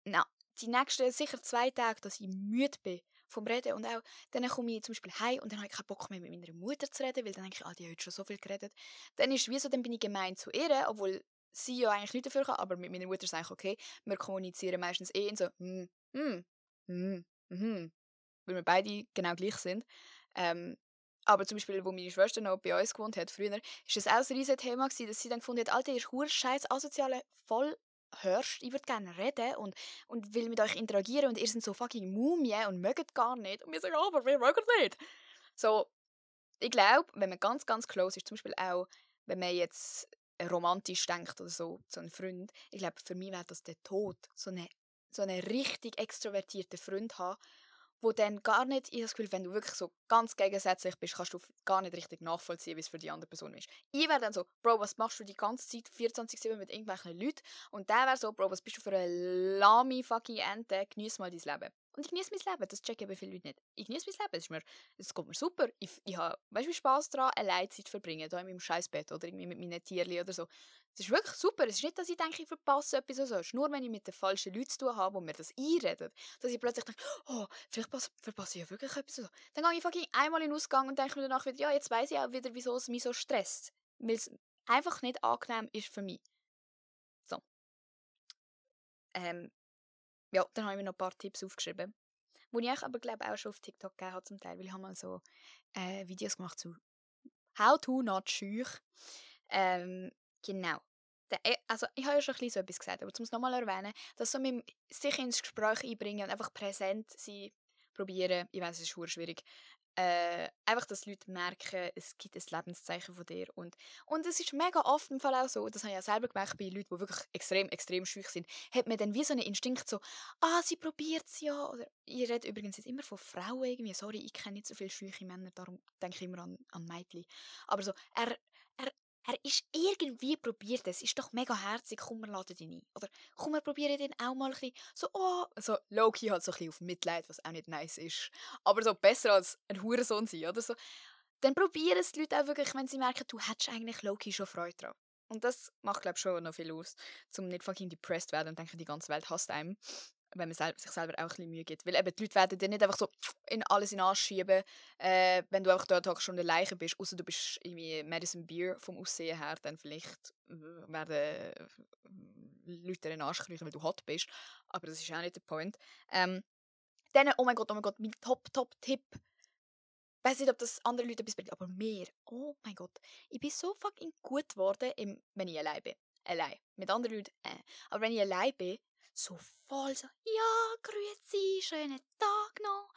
Na, die nächsten sicher 2 Tage, dass ich müde bin vom Reden. Und auch dann komme ich zum Beispiel heim und dann habe ich keinen Bock mehr mit meiner Mutter zu reden, weil dann denke ich, die hat heute schon so viel geredet. Dann ist es wie so, dann bin ich gemein zu ihr, obwohl sie ja eigentlich nichts dafür kann, aber mit meiner Mutter ist es eigentlich okay. Wir kommunizieren meistens in so, weil wir beide genau gleich sind. Aber zum Beispiel, wo meine Schwester noch bei uns gewohnt hat, früher, ist das auch ein riesiges Thema gewesen, dass sie dann gefunden hat, Alter, ihr ist scheiß asoziale voll hörst, ich würde gerne reden und will mit euch interagieren und ihr seid so fucking Mumien und mögt gar nicht. Und wir sagen, aber wir mögen nicht. So, ich glaube, wenn man ganz, ganz close ist, zum Beispiel auch, wenn man jetzt romantisch denkt oder so ein Freund, ich glaube, für mich wäre das der Tod, so einen richtig extrovertierten Freund haben, wo dann gar nicht, ich habe das Gefühl, wenn du wirklich so ganz gegensätzlich bist, kannst du gar nicht richtig nachvollziehen, wie es für die andere Person ist. Ich wäre dann so, Bro, was machst du die ganze Zeit 24/7 mit irgendwelchen Leuten? Und der wäre so, Bro, was bist du für eine lahme fucking Ente? Genieß mal dein Leben. Und ich genieße mein Leben, das checken aber viele Leute nicht. Ich genieße mein Leben, es geht mir super. Ich habe, weißt du, wie Spass daran, alleine Zeit verbringen, hier in meinem Scheißbett oder irgendwie mit meinen Tierchen oder so. Es ist wirklich super. Es ist nicht, dass ich denke, ich verpasse etwas oder so. Es ist nur, wenn ich mit den falschen Leuten zu tun habe, die mir das einreden, dass ich plötzlich denke, oh, vielleicht verpasse ich ja wirklich etwas oder so. Dann gehe ich fucking einmal in den Ausgang und denke mir danach wieder, ja, jetzt weiss ich auch wieder, wieso es mich so stresst. Weil es einfach nicht angenehm ist für mich. So. Ja, dann habe ich mir noch ein paar Tipps aufgeschrieben, die ich euch aber glaube auch schon auf TikTok gegeben habe zum Teil, weil ich habe mal so Videos gemacht zu «How to not schüch». Genau. Also ich habe ja schon ein bisschen so etwas gesagt, aber um es nochmal erwähnen, dass so mit sich ins Gespräch einbringen und einfach präsent sein, probieren, ich weiß, es ist verdammt schwierig, einfach, dass Leute merken, es gibt ein Lebenszeichen von dir. Und es ist mega oft im Fall auch so, das habe ich ja selber gemerkt bei Leuten, die wirklich extrem, extrem schüch sind, hat man dann wie so einen Instinkt so, sie probiert es ja. Oder ich rede übrigens jetzt immer von Frauen irgendwie, sorry, ich kenne nicht so viele schüche Männer, darum denke ich immer an Mädchen. Aber so, er ist irgendwie probiert es, ist doch mega herzig, komm, wir laden ihn ein. Oder komm, wir probieren den auch mal ein bisschen, so, so low-key halt so ein bisschen auf Mitleid, was auch nicht nice ist. Aber so besser als ein Hurensohn sein, oder so. Dann probieren es die Leute auch wirklich, wenn sie merken, du hättest eigentlich low-key schon Freude dran. Und das macht, glaube ich, schon noch viel aus, um nicht fucking depressed zu werden und denken, die ganze Welt hasst einem, wenn man sich selber auch ein bisschen Mühe gibt. Weil eben die Leute werden dir nicht einfach so in alles in den Arsch schieben, wenn du einfach dort schon eine Leiche bist, außer du bist irgendwie Madison Beer vom Aussehen her, dann vielleicht werden Leute in den Arsch kriechen, weil du hot bist. Aber das ist auch nicht der Point. Dann, oh mein Gott, mein Top-Tipp. Ich weiss nicht, ob das andere Leute etwas bringt, aber mir, oh mein Gott, ich bin so fucking gut geworden, wenn ich allein bin. Allein. Mit anderen Leuten, Aber wenn ich allein bin, so voll so, ja, grüezi, schönen Tag noch.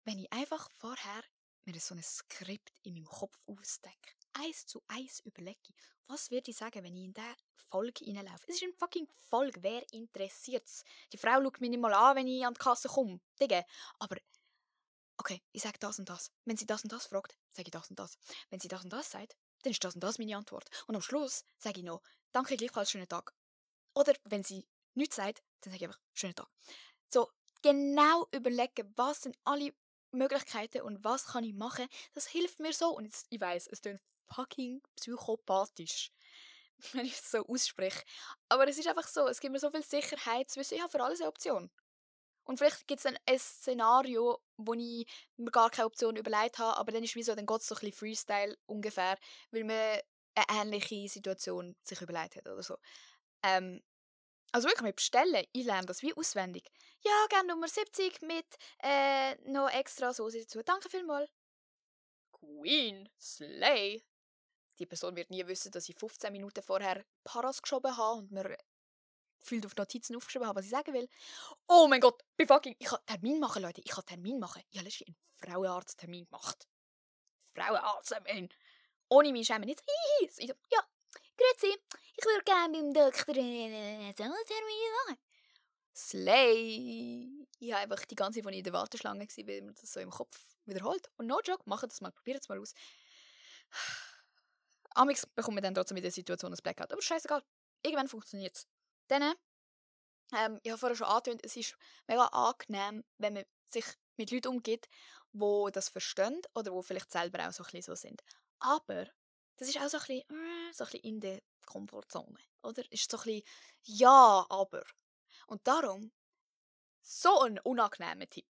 Wenn ich einfach vorher mir so ein Skript in meinem Kopf ausdenke, 1:1 überlege, was würde ich sagen, wenn ich in diese Folge reinlaufe? Es ist eine fucking Folge, wer interessiert's? Die Frau schaut mich nicht mal an, wenn ich an die Kasse komme. Digga. Aber okay, ich sage das und das. Wenn sie das und das fragt, sage ich das und das. Wenn sie das und das sagt, dann ist das und das meine Antwort. Und am Schluss sage ich noch, danke gleichfalls, schönen Tag. Oder wenn sie nichts sagt, dann sage ich einfach, schönen Tag. So, genau überlegen, was sind alle Möglichkeiten und was kann ich machen, das hilft mir so. Und jetzt, ich weiss, es klingt fucking psychopathisch, wenn ich es so ausspreche. Aber es ist einfach so, es gibt mir so viel Sicherheit zu wissen, ich habe für alles eine Option. Und vielleicht gibt es dann ein Szenario, wo ich mir gar keine Option überlegt habe, aber dann ist wie so, dann geht es so ein bisschen Freestyle ungefähr, weil man eine ähnliche Situation sich überlegt hat oder so. Also wirklich mit Bestellen, ich lerne das wie auswendig. Ja, gerne Nummer 70 mit noch extra Soße dazu. Danke vielmals. Queen, Slay. Die Person wird nie wissen, dass ich 15 Minuten vorher Paras geschoben habe und mir gefühlt auf Notizen aufgeschrieben habe, was ich sagen will. Oh mein Gott, ich kann Termin machen, Leute. Ich kann Termin machen. Ich habe letztens einen Frauenarzttermin gemacht. Frauenarzttermin. Ohne mich schämen nicht. Ich so, ja, grüezi. Ich würde gerne beim Doktor einen Termin machen. Slay. Ich habe einfach die ganze Zeit, als ich in der Warteschlange war, weil man das so im Kopf wiederholt. Und no joke, macht das mal, probiert es mal aus. Amix bekommt man dann trotzdem in der Situation ein Blackout. Aber scheißegal. Irgendwann funktioniert es. Dann, ich habe vorher schon angetönt, es ist mega angenehm, wenn man sich mit Leuten umgeht, die das verstehen oder die vielleicht selber auch so ein bisschen so sind. Aber das ist auch so ein bisschen in der Komfortzone, oder? Ist so ein bisschen «Ja, aber». Und darum so ein unangenehmer Tipp.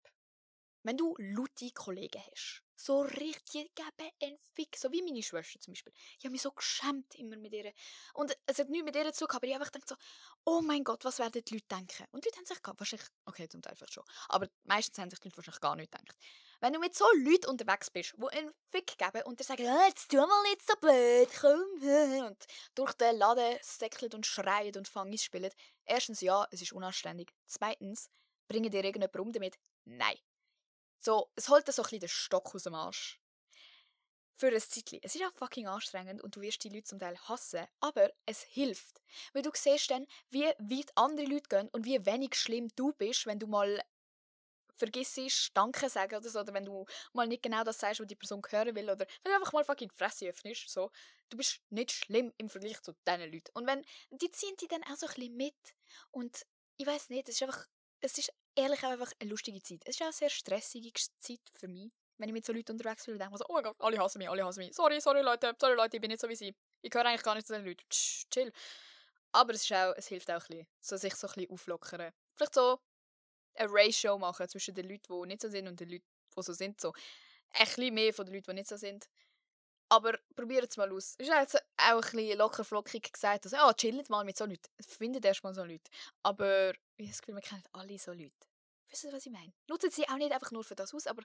Wenn du laute Kollegen hast, so richtig geben einen Fick, so wie meine Schwester zum Beispiel. Ich habe mich so geschämt immer mit ihr. Und es hat nichts mit ihr zu tun, aber ich habe einfach gedacht so, oh mein Gott, was werden die Leute denken? Und die Leute haben sich wahrscheinlich, okay, zum Teil vielleicht schon, aber meistens haben sich die Leute wahrscheinlich gar nicht gedacht. Wenn du mit so Leuten unterwegs bist, die einen Fick geben und dir sagen, jetzt tu mal nicht so blöd, komm, und durch den Laden säckeln und schreien und Fangis spielen, erstens ja, es ist unanständig. Zweitens, bringen dir irgendjemand um damit? Nein. So, es holt so ein bisschen den Stock aus dem Arsch. Für ein Zeitchen. Es ist auch fucking anstrengend und du wirst die Leute zum Teil hassen, aber es hilft. Weil du siehst dann, wie weit andere Leute gehen und wie wenig schlimm du bist, wenn du mal vergisst, Danke sagen oder so, oder wenn du mal nicht genau das sagst, was die Person hören will, oder wenn du einfach mal fucking die Fresse öffnest, so. Du bist nicht schlimm im Vergleich zu diesen Leuten. Und wenn, die ziehen dich dann auch so ein bisschen mit. Und ich weiss nicht, es ist ehrlich auch einfach eine lustige Zeit. Es ist auch eine sehr stressige Zeit für mich, wenn ich mit so Leuten unterwegs bin und denke so, oh mein Gott, alle hassen mich. Sorry Leute, ich bin nicht so wie sie. Ich gehöre eigentlich gar nicht zu den Leuten. Chill. Aber es hilft auch ein bisschen, so sich so ein bisschen auflockern. Vielleicht so eine Ratio machen zwischen den Leuten, die nicht so sind und den Leuten, die so sind. So ein bisschen mehr von den Leuten, die nicht so sind. Aber probiert es mal aus. Ist jetzt auch ein bisschen locker flockig gesagt, also, chillt mal mit so Leuten. Findet erst mal so Leute. Aber ich habe das Gefühl, wir kennen alle so Leute. Wisst ihr, was ich meine? Nutzen sie auch nicht einfach nur für das aus, aber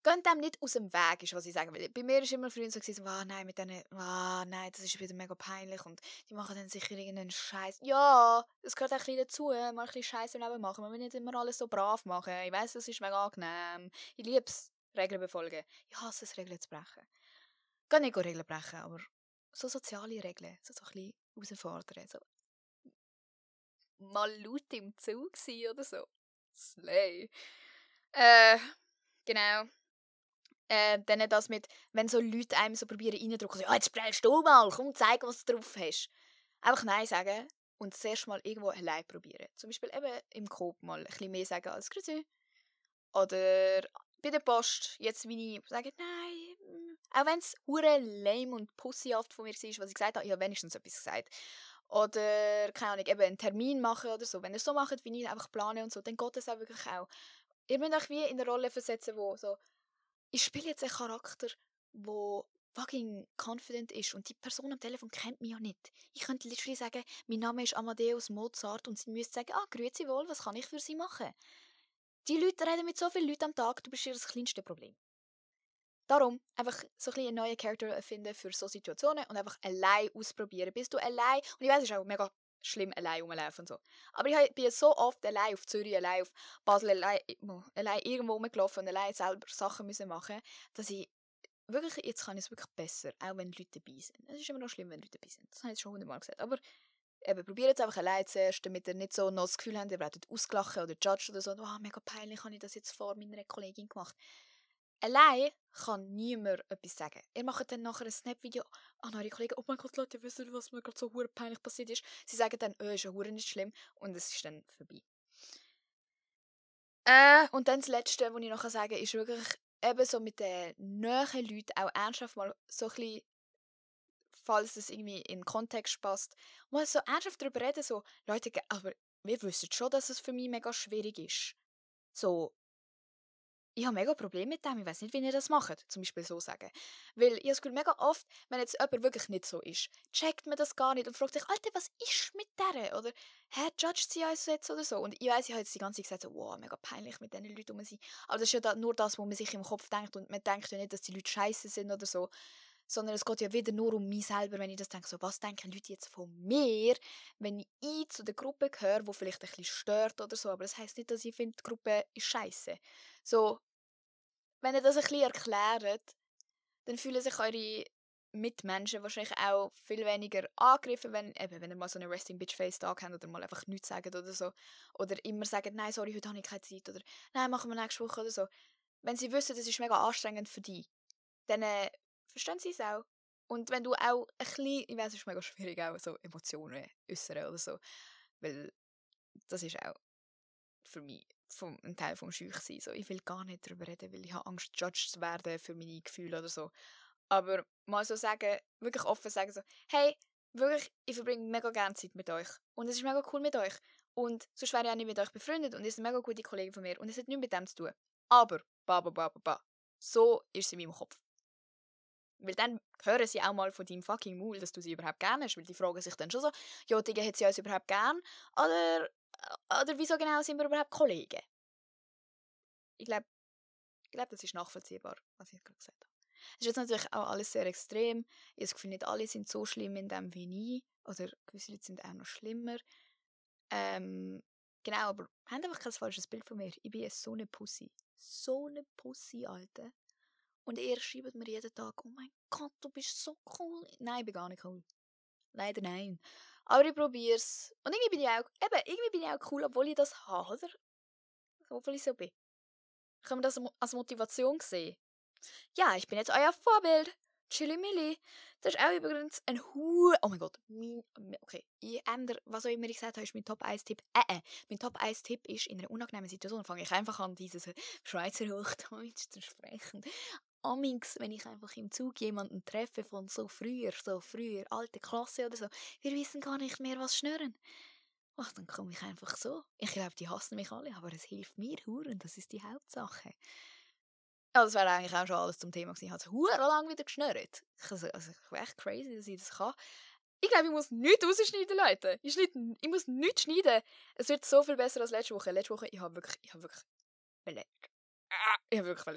geht dem nicht aus dem Weg, ist, was ich sagen will. Bei mir war immer früher so, nein, mit denen, nein, das ist wieder mega peinlich und die machen dann sicher irgendeinen Scheiß. Ja, das gehört auch ein bisschen dazu, mal ein bisschen Scheiß im Leben machen. Man will nicht immer alles so brav machen. Ich weiss, das ist mega angenehm. Ich liebe es, Regeln befolgen. Ich hasse es, Regeln zu brechen. Gar nicht Regeln brechen, aber so soziale Regeln, so ein bisschen herausfordern. So. Mal laut im Zug sein oder so. Slay. Genau. Dann das mit, wenn so Leute einem so probieren reindrücken, so, jetzt sprechst du mal, komm, zeig, was du drauf hast. Einfach Nein sagen und zuerst mal irgendwo allein probieren. Zum Beispiel eben im Coop mal ein bisschen mehr sagen als «Grüezi». Oder bei der Post, jetzt wie ich sage «Nein». Auch wenn es hure lame und pussyhaft von mir war, was ich gesagt habe, ich habe wenigstens etwas gesagt. Oder, keine Ahnung, eben einen Termin machen oder so. Wenn ihr es so macht, wie ich einfach plane und so, dann geht das auch wirklich auch. Ihr müsst euch wie in eine Rolle versetzen, wo so ich spiele jetzt einen Charakter, der fucking confident ist und die Person am Telefon kennt mich ja nicht. Ich könnte literally sagen, mein Name ist Amadeus Mozart und sie müsste sagen, grüezi wohl, was kann ich für sie machen? Die Leute reden mit so vielen Leuten am Tag, du bist ihr das kleinste Problem. Darum einfach so ein bisschen einen neuen Charakter erfinden für so Situationen und einfach allein ausprobieren. Bist du allein, und ich weiß, es ist auch mega schlimm, allein rumlaufen und so. Aber ich bin so oft allein auf Zürich, allein auf Basel, allein irgendwo rumgelaufen und allein selber Sachen müssen machen, dass ich wirklich, jetzt kann ich es wirklich besser, auch wenn Leute dabei sind. Es ist immer noch schlimm, wenn Leute dabei sind. Das habe ich schon 100-mal gesagt. Aber eben, probiert es einfach allein zuerst, damit ihr nicht so noch das Gefühl habt, ihr werdet ausgelachen oder judged oder so. Mega peinlich, habe ich das jetzt vor meiner Kollegin gemacht. Allein kann niemand etwas sagen. Ihr macht dann nachher ein Snap-Video an eure Kollegen, oh mein Gott, Leute, wisst ihr, was mir gerade so peinlich passiert ist? Sie sagen dann, ist ja nicht schlimm und es ist dann vorbei. Und dann das Letzte, was ich noch sagen kann, ist wirklich eben so mit den nahen Leuten auch ernsthaft mal so ein bisschen, falls es irgendwie in den Kontext passt, mal so ernsthaft darüber reden, so, Leute, aber wir wissen schon, dass es für mich mega schwierig ist. So, ich habe mega Probleme mit dem, ich weiß nicht, wie ihr das macht, zum Beispiel so sagen. Weil ich habe das Gefühl, mega oft, wenn jetzt jemand wirklich nicht so ist, checkt man das gar nicht und fragt sich, Alter, was ist mit der? Oder, judgt sie uns jetzt oder so? Und ich weiss, ich habe jetzt die ganze Zeit gesagt, so, wow, mega peinlich mit diesen Leuten um sie. Aber das ist ja nur das, was man sich im Kopf denkt und man denkt ja nicht, dass die Leute scheiße sind oder so. Sondern es geht ja wieder nur um mich selber, wenn ich das denke, so, was denken Leute jetzt von mir, wenn ich zu der Gruppe gehöre, die vielleicht ein bisschen stört oder so. Aber das heisst nicht, dass ich finde, die Gruppe ist scheiße. So, wenn ihr das ein bisschen erklärt, dann fühlen sich eure Mitmenschen wahrscheinlich auch viel weniger angegriffen, wenn ihr mal so einen Resting Bitch Face Tag habt oder mal einfach nichts sagt oder so. Oder immer sagen, nein, sorry, heute habe ich keine Zeit. Oder nein, machen wir nächste Woche oder so. Wenn sie wissen, das ist mega anstrengend für dich, dann verstehen sie es auch. Und wenn du auch ein bisschen, ich weiß, es ist mega schwierig, auch so Emotionen äußern oder so, weil das ist auch für mich ein Teil vom Schüchsein. So, ich will gar nicht darüber reden, weil ich habe Angst, judged zu werden für meine Gefühle oder so. Aber mal so sagen, wirklich offen sagen, so, hey, wirklich, ich verbringe mega gerne Zeit mit euch. Und es ist mega cool mit euch. Und sonst wäre ich auch nicht mit euch befreundet und ihr seid eine mega gute Kollegen von mir. Und es hat nichts mit dem zu tun. Aber, so ist es in meinem Kopf. Weil dann hören sie auch mal von deinem fucking Maul, dass du sie überhaupt gerne hast. Weil die fragen sich dann schon so, ja, Digga, hat sie uns überhaupt gern? Oder wieso genau sind wir überhaupt Kollegen? Ich glaube, das ist nachvollziehbar, was ich gerade gesagt habe. Es ist jetzt natürlich auch alles sehr extrem. Ich habe das Gefühl, nicht alle sind so schlimm in dem wie ich. Oder gewisse Leute sind auch noch schlimmer. Genau, aber habt einfach kein falsches Bild von mir. Ich bin so eine Pussy. So eine Pussy, Alter. Und ihr schreibt mir jeden Tag, oh mein Gott, du bist so cool. Nein, ich bin gar nicht cool. Leider nein. Aber ich probiere es. Und irgendwie bin ich auch cool, obwohl ich das habe, oder? Obwohl ich so bin. Können wir das als Motivation sehen? Ja, ich bin jetzt euer Vorbild. Chili Milli. Das ist auch übrigens ein oh mein Gott. Okay, ich ändere, was auch immer ich gesagt habe, ist mein Top-1-Tipp. Mein Top-1-Tipp ist, in einer unangenehmen Situation fange ich einfach an, dieses Schweizer Hochdeutsch zu sprechen. Amix, wenn ich einfach im Zug jemanden treffe von so früher, alte Klasse oder so, wir wissen gar nicht mehr, was schnurren. Ach, dann komme ich einfach so. Ich glaube, die hassen mich alle, aber es hilft mir Huren, das ist die Hauptsache. Ja, das wäre eigentlich auch schon alles zum Thema gewesen. Ich habe es verdammt lang wieder geschnurrt. Ich bin echt crazy, dass ich das kann. Ich glaube, ich muss nichts rausschneiden, Leute. Ich muss nichts schneiden. Es wird so viel besser als letzte Woche. Letzte Woche, ich habe wirklich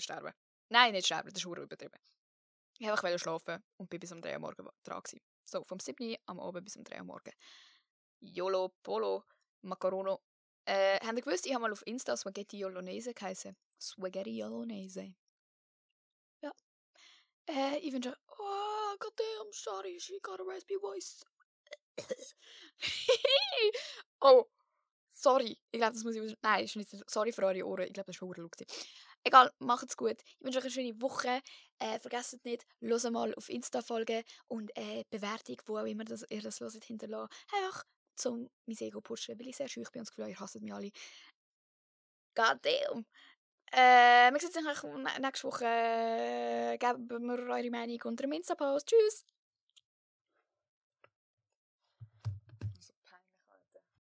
sterben. Nein, nicht sterben, das ist verdammt übertrieben. Ich wollte einfach schlafen und bin bis um 3 Uhr morgens dran gewesen. So, vom 7 Uhr am Abend bis um 3 Uhr morgens. YOLO, Polo, Macarono. Habt ihr gewusst, ich habe mal auf Insta Spaghetti Bolognese geheißen? Spaghetti Bolognese. Ja. Ich wünsche, oh, goddamn, sorry, she got a raspy voice. Oh, sorry. Ich glaube, das muss ich... Nein, ist nicht... Sorry für eure Ohren. Ich glaube, das war verdammt laut. Egal, macht's gut. Ich wünsche euch eine schöne Woche. Vergesst nicht, hört mal auf Insta folgen und Bewertung, wo auch immer ihr das hört, hinterlassen. Einfach zum mein Ego pushen, weil ich sehr schüch bin und das Gefühl, ihr hasst mich alle. Goddamn. Wir sehen uns nächste Woche. Gebt mir eure Meinung unter dem Insta-Post. Tschüss.